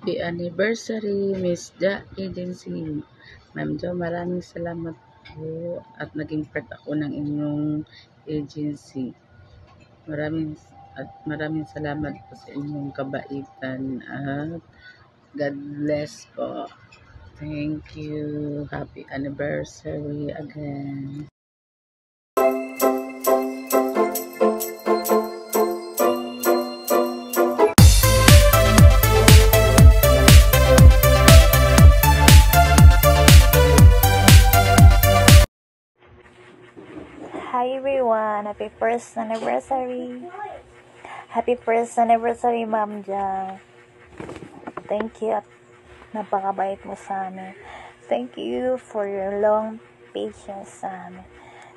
Happy anniversary, Miss Ja Agency. Ma'am Jo, maraming salamat po at naging part ako ng inyong agency. Maraming salamat po sa inyong kabaitan at God bless po. Thank you. Happy anniversary again. Hi everyone! Happy first anniversary! Happy first anniversary, Ma'am Ja. Thank you at napakabait mo sa amin. Thank you for your long patience sa amin.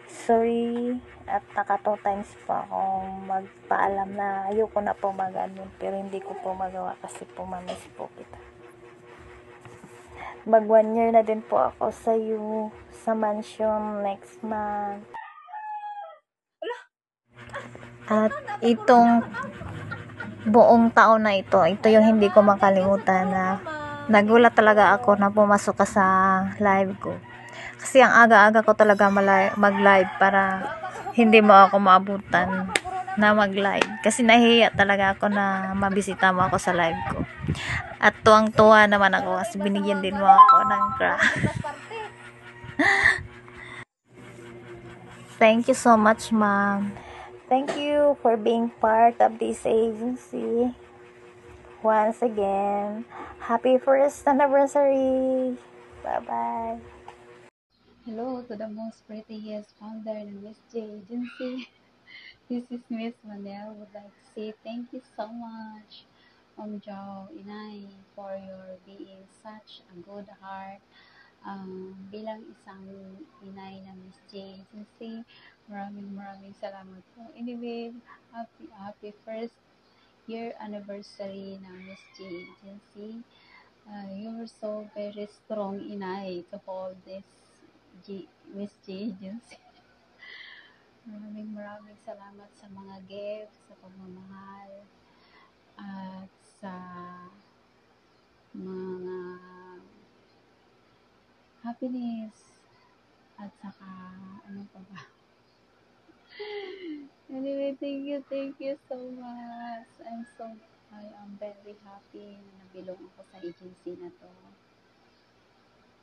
Sorry at naka 2 times pa akong magpaalam na ayoko na po mag-admin pero hindi ko po magawa kasi po mamiss po kita. Mag 1 year na din po ako sa iyo sa mansion next month. At itong buong taon na ito yung hindi ko makalimutan na nagulat talaga ako na pumasok ka sa live ko. Kasi ang aga-aga ko talaga mag-live para hindi mo ako maabutan na mag-live. Kasi nahihiya talaga ako na mabisita mo ako sa live ko. At tuwang-tuwa naman ako kasi binigyan din mo ako ng crush. Thank you so much, Ma'am. Thank you for being part of this agency. Once again, happy first anniversary. Bye-bye. Hello to the most prettiest founder ng Miss J Agency. This is Miss Manel. Would like to say thank you so much, Jo, Inay, for your being such a good heart. Bilang isang inay ng Miss J Agency, maraming salamat po. Anyway, happy first year anniversary ng Miss J Agency. You're so very strong inay to hold this Miss J Agency. Maraming salamat sa mga gifts, sa pagmamahal, at sa mga happiness, at saka ano pa ba. Anyway, thank you so much. I am very happy na nabilong ako sa agency na to.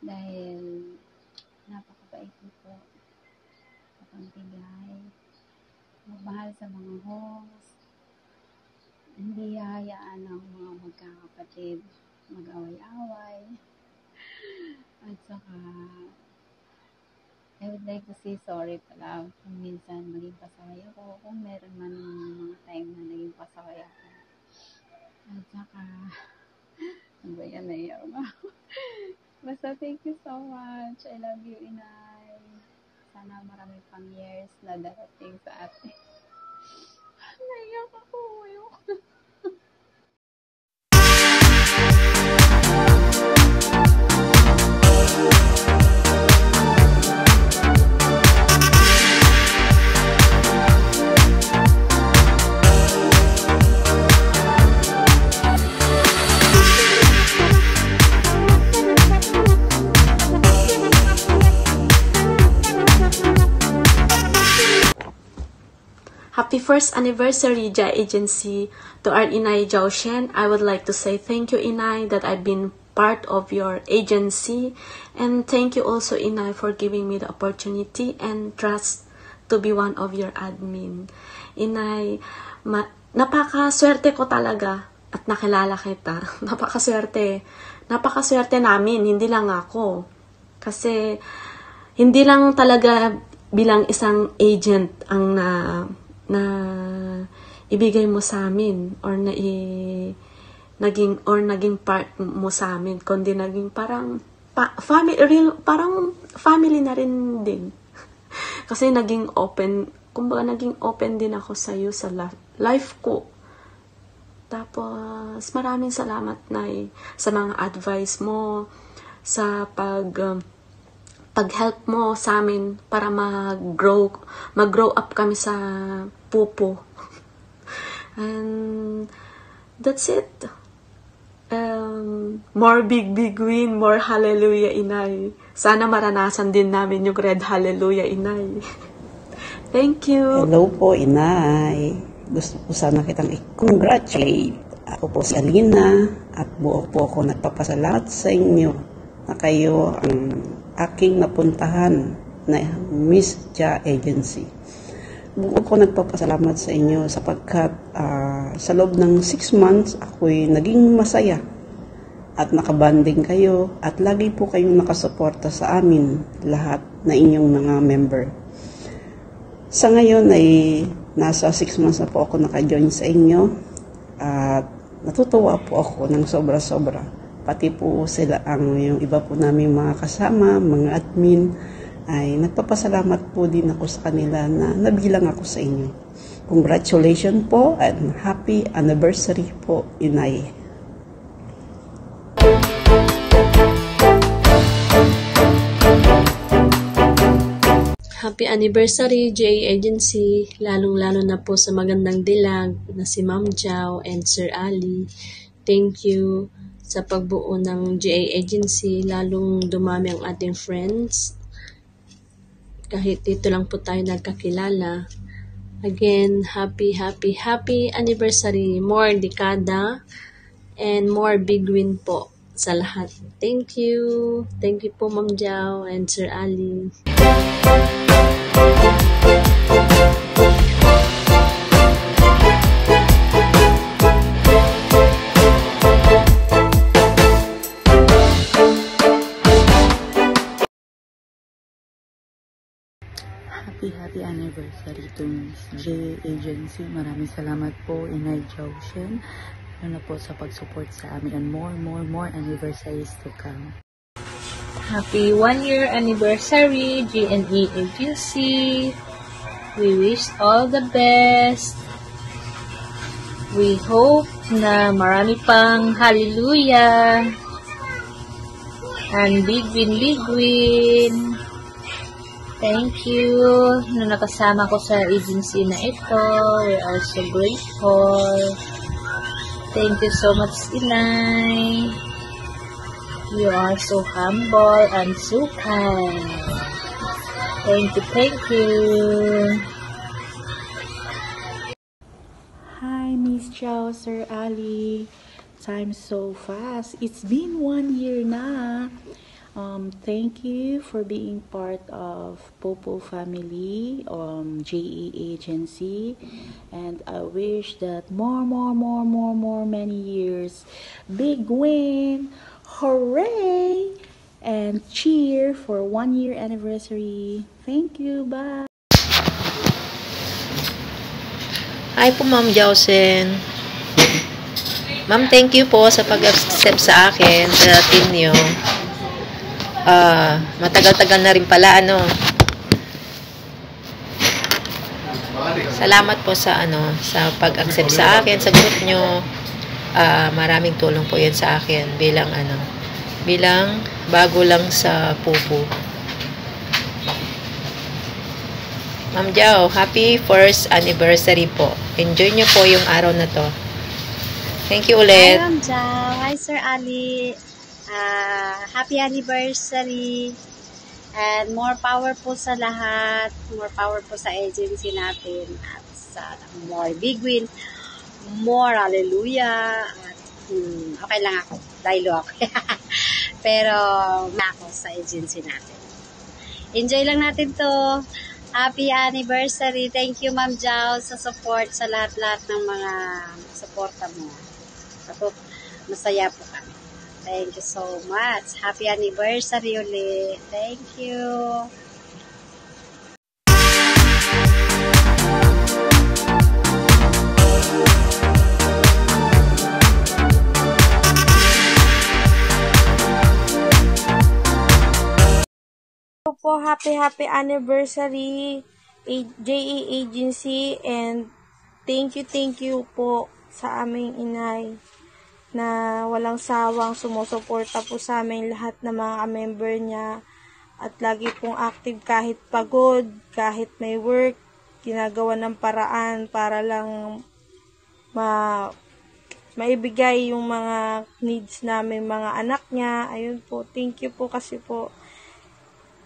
Dahil napakabait niyo po. Napakabigay. Magmahal sa mga host. Hindi hahayaan ng mga magkakapatid mag-away-away. At saka I would like to say sorry pala kung minsan maging pasaway ako, kung meron man mga time na naging pasaway ako. At saka ano ba yan, naiyak na. Basta thank you so much. I love you, Inay. Sana marami pang years na darating sa atin. Naiyak ako. Happy first anniversary, Ja Agency. To our Inay Zhao Shen, I would like to say thank you, Inay, that I've been part of your agency. And thank you also, Inay, for giving me the opportunity and trust to be one of your admin. Inay, napakaswerte ko talaga at nakilala kita. Napakaswerte. Napakaswerte namin, hindi lang ako. Kasi hindi lang talaga bilang isang agent ang na ibigay mo sa amin or naging part mo sa amin, kundi naging parang family na rin din. Kasi naging open din ako sa iyo sa life ko. Tapos maraming salamat na sa mga advice mo, sa pag-help mo sa amin para mag-grow up kami sa pupo. And that's it. More big win, more hallelujah, Inay. Sana maranasan din namin yung red hallelujah, Inay. Thank you. Hello po, Inay. Gusto ko sana kitang i-congratulate. Ako po si Alina at buo po ako nagpapasalamat sa inyo na kayo ang aking napuntahan na Miss Ja Agency. Buo ko nagpapasalamat sa inyo sapagkat sa loob ng 6 months ako'y naging masaya at nakabanding kayo at lagi po kayong nakasuporta sa amin lahat na inyong mga member. Sa ngayon ay nasa 6 months na po ako naka-join sa inyo at natutuwa po ako ng sobra-sobra. Pati po sila yung iba po namin mga kasama, mga admin, ay nagpapasalamat po din ako sa kanila na nabilang ako sa inyo. Congratulations po and happy anniversary po, Inay. Happy anniversary, JA Agency, lalong-lalo na po sa magandang dilag na si Ma'am Jao and Sir Ali. Thank you sa pagbuo ng JA Agency, lalong dumami ang ating friends. Kahit dito lang po tayo nagkakilala. Again, happy anniversary, more dekada, and more big win po sa lahat. Thank you. Thank you po Ma'am Jao and Sir Ali. Happy anniversary to Miss J Agency. Maraming salamat po, Inay Joshen. Ano po sa pag-support sa amin and more anniversaries to come. Happy 1-year anniversary, GNE Agency. We wish all the best. We hope na marami pang hallelujah and big win. Thank you na nakasama ko sa agency na ito. We are so grateful. Thank you so much, Inay. You are so humble and so kind. Thank you. Hi, Miss Jao, Sir Ali. Time so fast. It's been 1 year na. Thank you for being part of Popo family, JE Agency, and I wish that more many years. Big win! Hooray! And cheer for 1-year anniversary. Thank you. Bye. Hi po Ma'am Jausen. Ma'am, thank you po sa pag-accept sa akin, sa team niyo. Matagal-tagal na rin pala, Salamat po sa sa pag-accept sa akin, sa group nyo. Maraming tulong po 'yan sa akin bilang bago lang sa Pupo. Ma'am Jao, happy 1st anniversary po. Enjoy nyo po yung araw na to. Thank you ulit. Hi Ma'am Jao, hi Sir Ali. Happy anniversary and more power po sa lahat, more power po sa agency natin at sa more big win, more hallelujah at okay lang ako, dialogue pero ako sa agency natin. Enjoy lang natin to. Happy anniversary. Thank you Ma'am Jao sa support sa lahat-lahat ng mga suporta mo. Masaya po kami. Thank you so much. Happy anniversary ulit. Thank you. Po, happy anniversary JE Agency, and thank you po sa aming inay na walang sawang sumusuporta po sa amin lahat ng mga member niya at lagi pong active kahit pagod, kahit may work, ginagawa ng paraan para lang maibigay yung mga needs namin mga anak niya. Ayun po, thank you po kasi po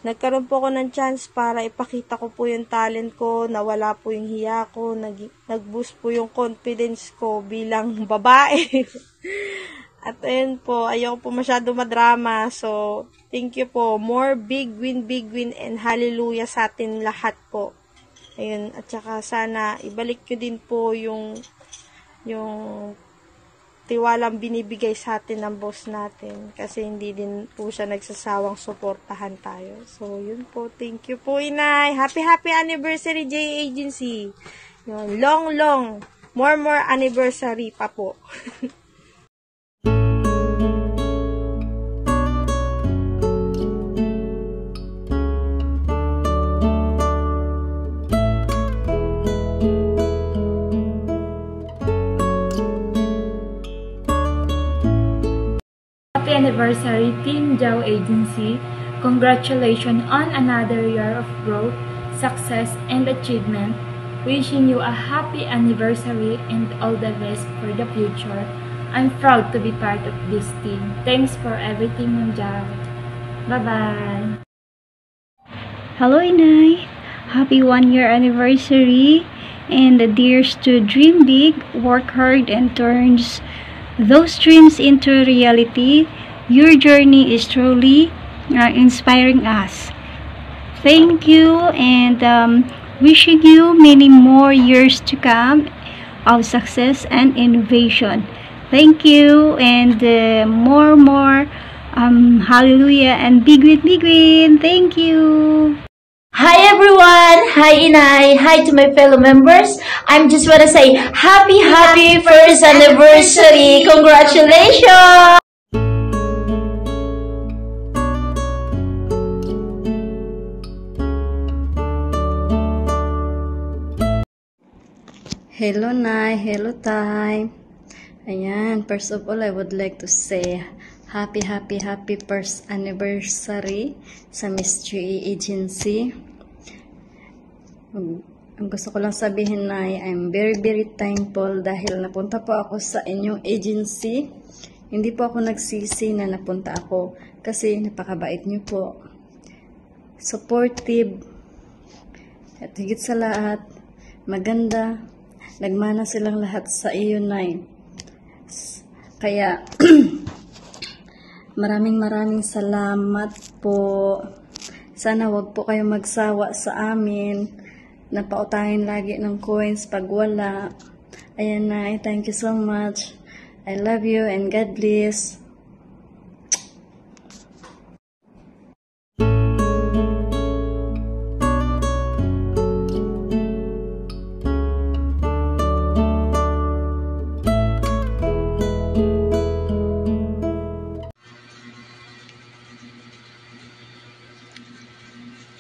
nagkaroon po ako ng chance para ipakita ko po yung talent ko, nawala po yung hiya ko, nag-boost po yung confidence ko bilang babae. At ayun po, ayoko po masyado madrama. So, thank you po. More big win, and hallelujah sa atin lahat po. Ayun, at saka sana ibalik nyo din po yung tiwalang binibigay sa atin ng boss natin. Kasi hindi din po siya nagsasawang suportahan tayo. So, yun po. Thank you po, Inay. Happy anniversary, J Agency. Yun, long, more anniversary pa po. Happy anniversary, Team Jao Agency. Congratulations on another year of growth, success, and achievement. Wishing you a happy anniversary and all the best for the future. I'm proud to be part of this team. Thanks for everything, Ma'am Jao. Bye-bye. Hello, Inay. Happy 1-year anniversary. And adheres to dream big, work hard, and turns those dreams into reality. Your journey is truly inspiring us. Thank you, and wishing you many more years to come of success and innovation. Thank you, and more hallelujah and big win. Thank you. Hi everyone! Hi Inay! Hi to my fellow members! I'm just wanna say happy first anniversary! Congratulations! Hello Nay! Hello Tay! Ayan, first of all, I would like to say happy first anniversary sa Miss GA Agency. Ang gusto ko lang sabihin na I'm very thankful dahil napunta po ako sa inyong agency. Hindi po ako nagsisi na napunta ako kasi napakabait niyo po. Supportive. At higit sa lahat, maganda. Nagmana silang lahat sa iyo, Nay. Kaya, maraming salamat po. Sana wag po kayo magsawa sa amin. Napautahin lagi ng coins pag wala. Ayan na, thank you so much. I love you and God bless.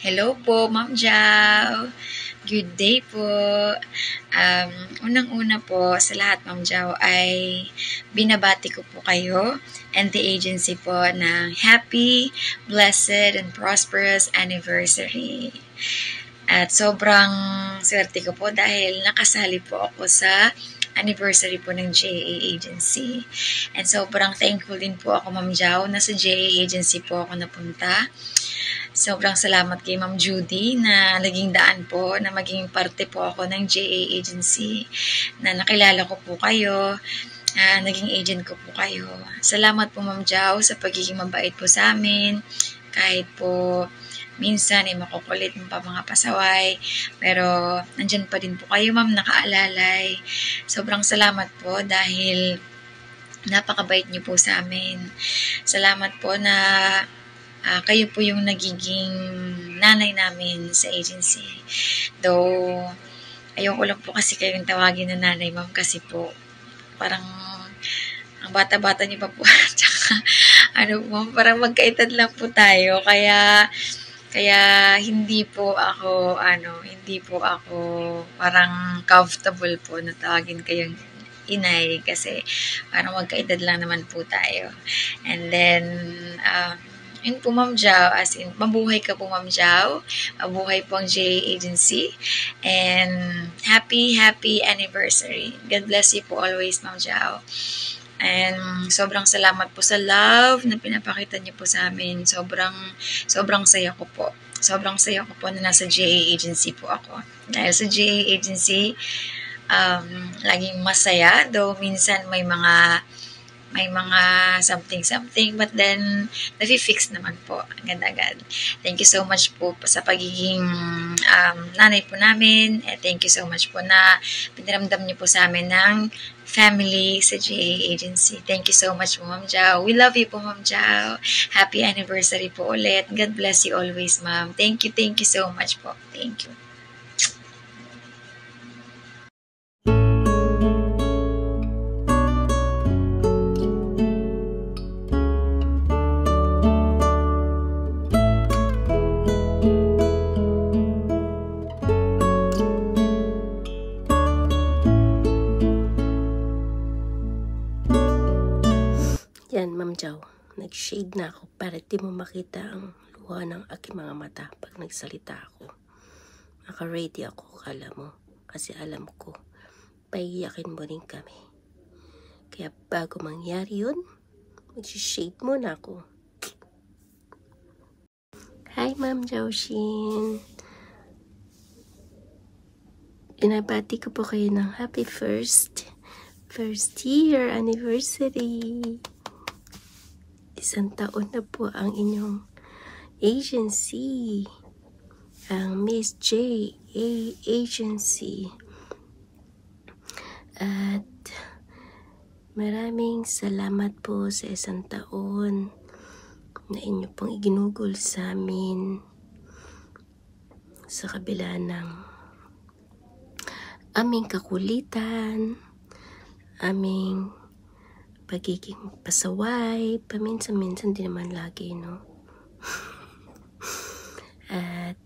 Hello po, Ma'am Jao. Good day po. Unang-una po sa lahat, Ma'am Jao, ay binabati ko po kayo and the agency po ng happy, blessed, and prosperous anniversary. At sobrang swerte ko po dahil nakasali po ako sa anniversary po ng JA Agency. And sobrang thankful din po ako, Ma'am Jao, na sa JA Agency po ako napunta. Sobrang salamat kay Ma'am Judy na naging daan po na maging parte po ako ng JA Agency, na nakilala ko po kayo, naging agent ko po kayo. Salamat po, Ma'am Jao, sa pagiging mabait po sa amin. Kahit po minsan ay makukulit pa mga pasaway, pero nandyan pa din po kayo, Ma'am, nakaalalay. Sobrang salamat po dahil napakabait niyo po sa amin. Salamat po na kayo po yung nagiging nanay namin sa agency. Though, ayoko lang po kasi kayong tawagin na nanay, Ma'am, kasi po parang ang bata-bata niyo pa po. Tsaka, Ma'am, parang magkaedad lang po tayo. Kaya hindi po ako parang comfortable po na tawagin kayong inay kasi parang magkaedad lang naman po tayo. And then, Yun po, Ma'am Jao, as in, mabuhay ka po, Ma'am Jao. Mabuhay po ang JA Agency. And happy anniversary. God bless you po always, Ma'am Jao. And sobrang salamat po sa love na pinapakita niyo po sa amin. Sobrang saya ko po. Sobrang saya ko po na nasa JA Agency po ako. Dahil sa JA Agency, laging masaya. Though minsan may mga something, but then nafi-fix naman po agad-agad. Thank you so much po sa pagiging nanay po namin. Thank you so much po na pinaramdam niyo po sa amin ng family sa JA Agency. Thank you so much po, Ma'am Jao. We love you po, Ma'am Jao. Happy anniversary po ulit. God bless you always, Ma'am. Thank you so much po. Thank you. Yan, Ma'am Jao, nag-shade na ako para di mo makita ang luha ng aking mga mata pag nagsalita ako. Naka-ready ako, kala mo, kasi alam ko, paiyakin mo rin kami. Kaya bago mangyari yun, mag-shade muna ako. Hi, Ma'am Jao Shin. Inabati ko po kayo ng happy first year anniversary. 1 taon na po ang inyong agency, ang Miss JA Agency. At maraming salamat po sa 1 taon na inyo pong iginugol sa amin sa kabila ng aming kakulitan, aming pagiging pasaway, paminsan-minsan din naman lagi, no? at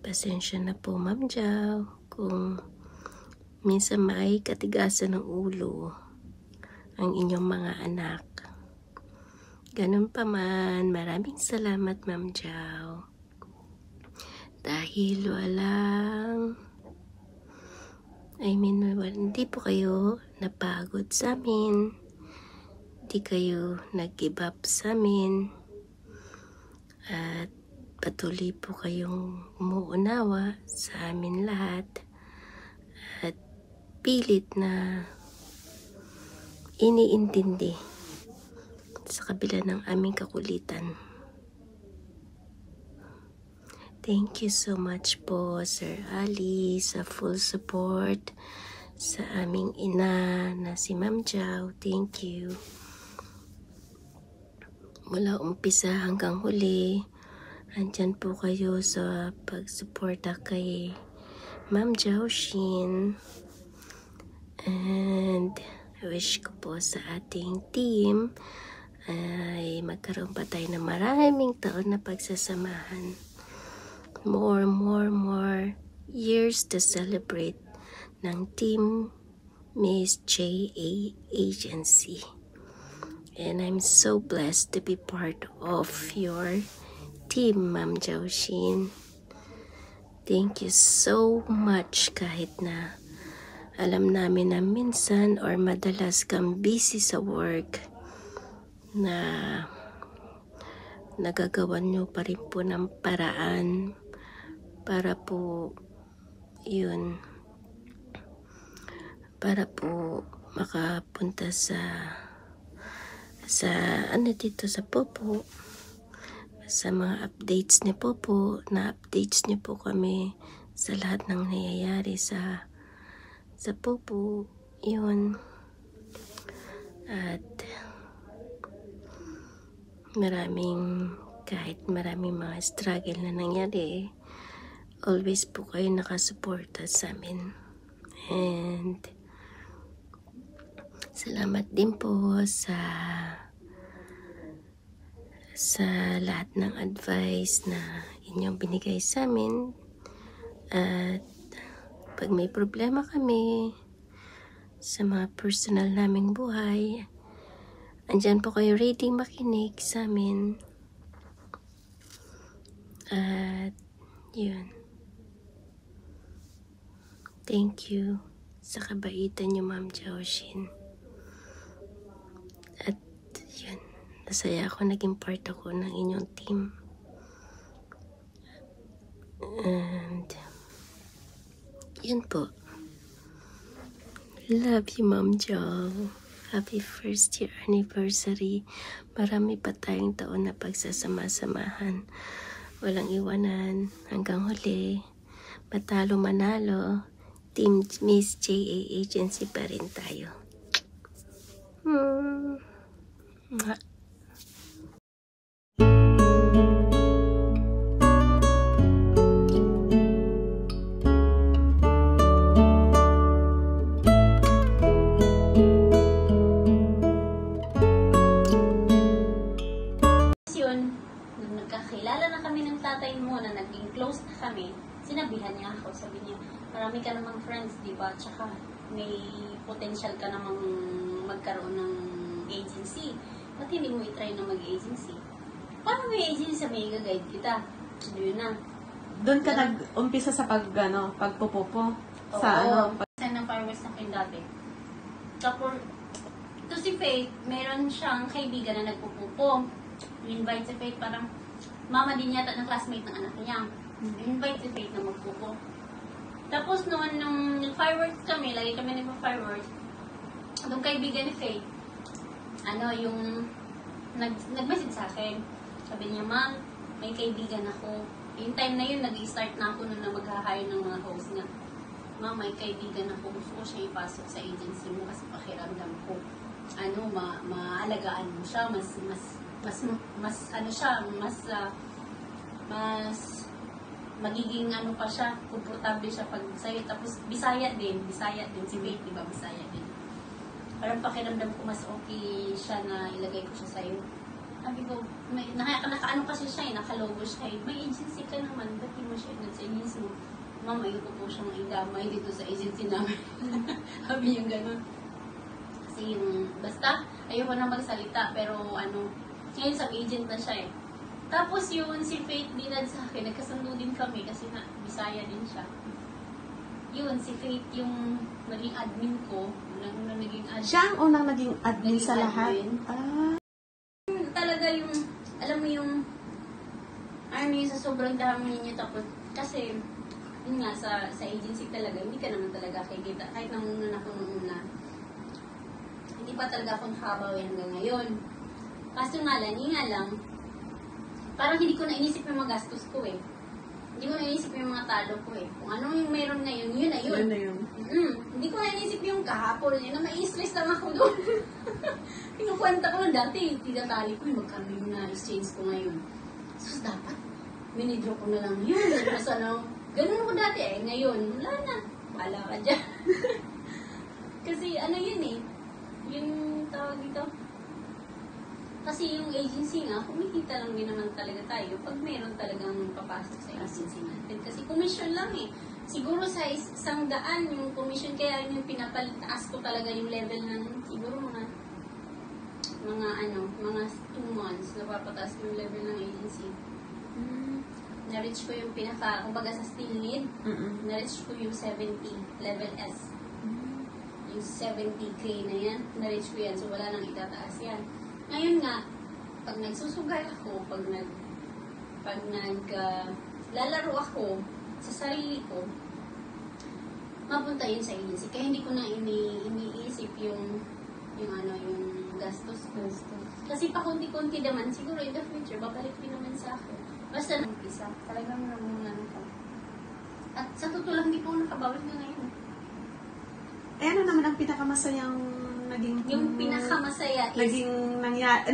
pasensya na po, Ma'am Jao, kung minsan may katigasan ng ulo ang inyong mga anak. Ganun pa man, maraming salamat, Ma'am Jao. Dahil hindi po kayo napagod sa amin. Hindi kayo nag-give up sa amin. At patuloy po kayong umuunawa sa amin lahat. At pilit na iniintindi sa kabila ng aming kakulitan. Thank you so much po, Sir Ali, sa full support sa aming ina na si Ma'am Jao. Thank you. Mula umpisa hanggang huli, andyan po kayo sa pagsuporta kay Ma'am Jao Shin. And wish ko po sa ating team ay magkaroon pa tayo ng maraming taon na pagsasamahan. More years to celebrate ng Team Miss JA Agency. And I'm so blessed to be part of your team, Ma'am Jao Shin. Thank you so much kahit na alam namin na minsan or madalas kang busy sa work na nagagawan nyo pa rin po ng paraan para po makapunta sa dito sa Popo, sa mga updates ni Popo, na updates niyo po kami sa lahat ng nangyayari sa Popo, yun. At kahit maraming mga struggle na nangyari, always po kayo nakasuporta sa amin. And salamat din po sa lahat ng advice na inyong binigay sa amin. At pag may problema kami sa mga personal naming buhay, andyan po kayo ready makinig sa amin. At yun. Thank you sa kabaitan niyo, Ma'am Jiaoshin. At yun, nasaya ako, naging part ako ng inyong team. And yun po. Love you, Ma'am Jiao. Happy first year anniversary. Marami pa tayong taon na pagsasama-samahan. Walang iwanan hanggang huli. Matalo manalo, Team Miss JA Agency pa rin tayo. Mwah. Nung nagkakilala na kami ng tatay mo, na naging close na kami, sinabihan niya ako, sabi niya, marami ka namang friends, di ba? Tsaka may potential ka namang magkaroon ng agency. Ba't hindi mo itry na mag-agency? Paano may agency sa may guide kita? Yun na. Doon ka nag-umpisa sa pagpupupo? Sa Sign ng fireworks na kayo dati. Tapos, ito si Faith, meron siyang kaibigan na nagpupupo. invite si Faith, parang mama din yata ng classmate ng anak niya. Invite si Faith na magpupo. Tapos noon, nung fireworks kami, lagi kami nagpa-fireworks, itong kaibigan ni Faith, yung nag-message sa akin. Sabi niya, Ma'am, may kaibigan ako. Yung time na yun, nag-i-start na ako na mag-hire ng mga host nga. Ma'am, may kaibigan ako. Gusto ko siya ipasok sa agency mo kasi pakiramdam ko. Maalagaan mo siya, magiging pa siya, komportable siya pag sa'yo. Tapos, Bisaya din, si Faith, diba, Bisaya din. Parang pakiramdam ko mas okay siya na ilagay ko siya sa'yo. Sabi ko, nakaano kasi siya nakalogo siya may agency ka naman, ba't di mo siya sa agency mo? Ma'am, ayoko po siyang idamay dito sa agency namin. Sabi yung gano'n. Kasi basta, ayoko na magsalita, pero ngayon sa agent na siya Tapos yun, si Faith dinad sa akin, nagkasundo din kami kasi Bisaya din siya. Yun, si Faith yung naging admin ko. Naging admin. Siya ang unang naging admin sa lahat? Talaga yung, alam mo yung, sa sobrang dami niyo. Tapos, kasi, yun nga, sa agency talaga, hindi ka naman talaga kikita. Kahit nanguna ako nung una, hindi pa talaga akong nakabawi hanggang ngayon. Kaso nga lang, parang hindi ko na-inisip yung mga gastos ko Hindi ko na-inisip yung mga talo ko Kung ano yung meron ngayon, yun na yun. Hindi ko na-inisip yung kahapon na ma-i-stress lang ako doon. Pinukwenta ko lang dati, tinatali ko yung magkano yung na-exchange ko ngayon. So, dapat, minidro ko na lang yun. Ganun ko dati ngayon, wala na. Wala ka dyan. Kasi yun yung tawag dito. Kasi yung agency nga, kumikita lang din naman talaga tayo pag meron talagang papasok sa agency natin. Kasi commission lang Siguro sa 100 yung commission, kaya yung pinapalitaas ko talaga yung level ng siguro mga 2 months napapataas ko yung level ng agency. Na-reach ko yung kumbaga sa still lead, na-reach ko yung 70, level S. Yung 70K na yan, na-reach ko yan, so wala nang itataas yan. Ngayon nga, pag nagsusugal ako, pag lalaro ako sa sarili ko, mapunta yun sa agency. Kaya hindi ko na iniisip yung gastos ko. Kasi pa konti-konti naman, siguro in the future, babalik din naman sa akin. Basta nag-isa, talagang naman ko. At sa totoo lang, hindi po nakabawal na ngayon. Ano naman ang pinakamasayang naging... Yung pinakamasaya is... Naging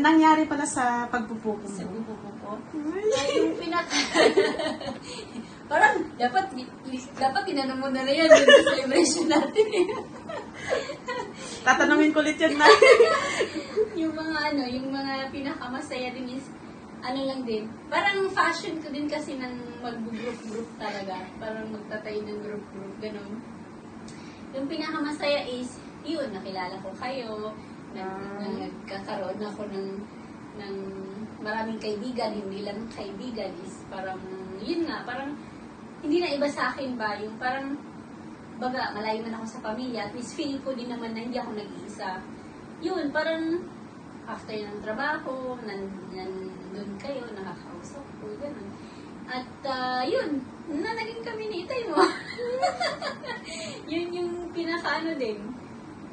nangyari pala sa pagpupupo mo. Sa pagpupupo ko? Yung parang, dapat tinanong mo na yan yung celebration natin Tatanungin ko ulit yun na. yung mga pinakamasaya din is, lang din. Parang fashion ko din kasi ng mag-group talaga. Parang magtatayo ng group, ganun. Yung pinakamasaya is, yun, nakilala ko kayo, Nagkakaroon ako ng maraming kaibigan, hindi lang kaibigan, is parang, yun nga, parang, hindi na iba sa akin ba, yung parang, baga, malayo man ako sa pamilya, at least feel ko din naman na hindi ako nag-iisa. Yun, parang, after ng trabaho, nandun kayo, nakakausap ko, gano'n. At, yun, naging kami ni Itay mo. Yun yung pinaka-ano din.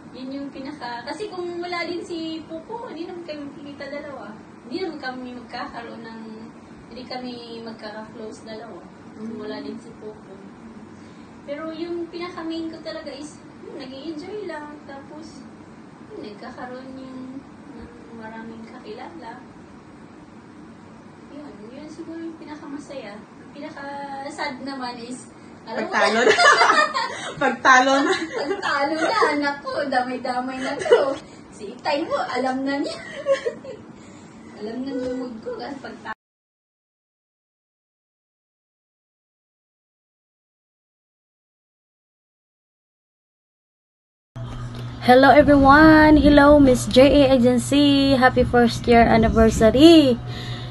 Yun yung pinaka... Kasi kung wala din si Pupo, hindi naman kami magkikita dalawa. Hindi naman kami magkakaroon ng... Hindi kami magkaka-close dalawa. Kung wala din si Pupo. Pero yung pinaka-main ko talaga is, nag-i-enjoy lang. Tapos, nagkakaroon yung maraming kakilala. Yun siguro yung pinaka-masaya. Yung pinaka-sad naman is, pagtalo na. Pagtalo na. Pagtalo na, anak ko, damay-damay na to. Si Itay mo, alam na niya. Alam na yung mood ko kasi pagtalo. Hello everyone! Hello Miss JA Agency! Happy first year anniversary!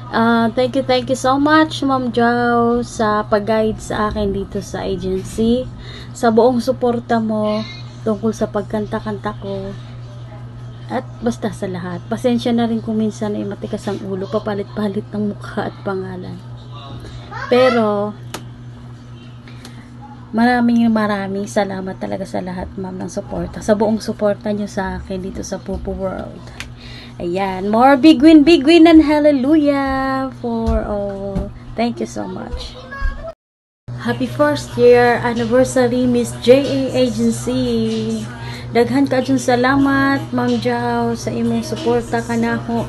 Thank you so much Ma'am Jow sa pag-guide sa akin dito sa agency, sa buong suporta mo tungkol sa pagkanta-kanta ko, at basta sa lahat. Pasensya na rin kung minsan ay matikas ang ulo, papalit-palit ng mukha at pangalan. Pero maraming salamat talaga sa lahat, ma'am, ng suporta, sa buong suporta nyo sa akin dito sa Pupu World. Ayan, more big win and hallelujah for all. Thank you so much. Happy first year anniversary Miss JA Agency. Daghan ka dyan salamat, Ma'am Jow, sa imong suporta kanako,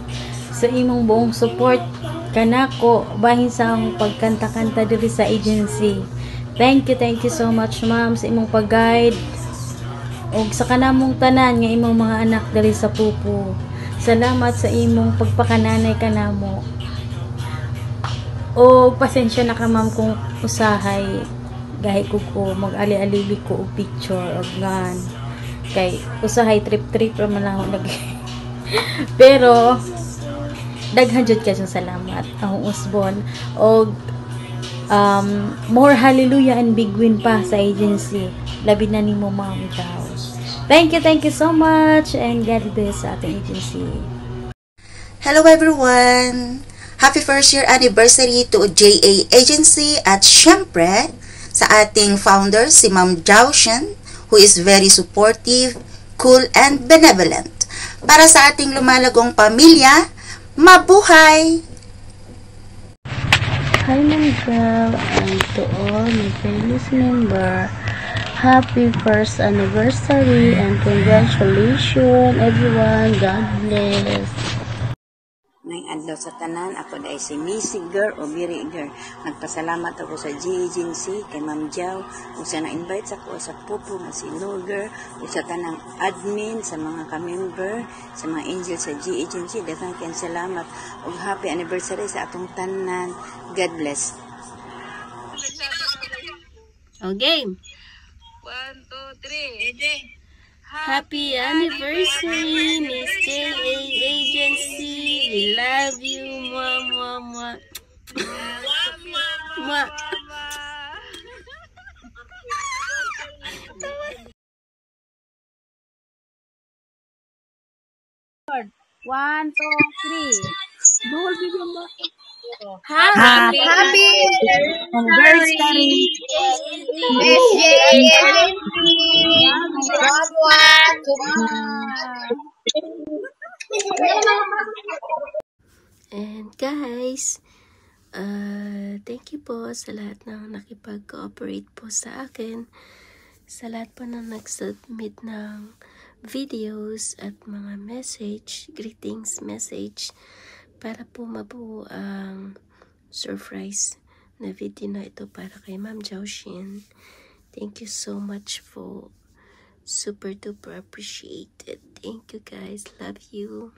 sa imong buong support kanako bahin sa akong pagkanta-kanta diri sa agency. Thank you so much, ma'am, sa imong pag-guide o sa kanamong tanan nga imong mga anak diri sa Pupu. Salamat sa imong pagpakananay kanamo. O pasensya na ka, ma'am, kung usahay gahi ko mag-ali-alibi ko og picture og gan kay usahay trip man lang ako pero daghan jud ka salamat akong usbon og more hallelujah and big win pa sa agency. Labi na nimo, Ma'am Jow. Thank you so much, and God bless sa ating agency. Hello everyone! Happy first year anniversary to JA Agency at syempre sa ating founder si Ma'am Jow Shen, who is very supportive, cool, and benevolent. Para sa ating lumalagong pamilya, mabuhay! Hi Ma'am Jow, and to all my famous member, happy first anniversary and congratulations everyone. God bless. May adlaw sa tanan, ako dahil si Missy Girl o Biri Girl. Nagpasalamat ako sa G Agency kay Ma'am Jow o sa na-invite ako sa Pupu na si Noger o sa tanang admin, sa mga ka-member, sa mga angel sa G Agency. Daghang kayong salamat o happy anniversary sa atong tanan. God bless. Okay. 1, 2, 3. Happy anniversary, Miss JA Agency. We love you, Mama. Mama. 1, 2, 3. Happy anniversary, Miss And guys, thank you po sa lahat ng nakipag-cooperate po sa akin, sa lahat po na nag-submit ng videos at mga greetings message para po mabuo ang surprise na video na ito para kay Ma'am Jow Shen. Thank you so much for super duper appreciated. Thank you guys. Love you.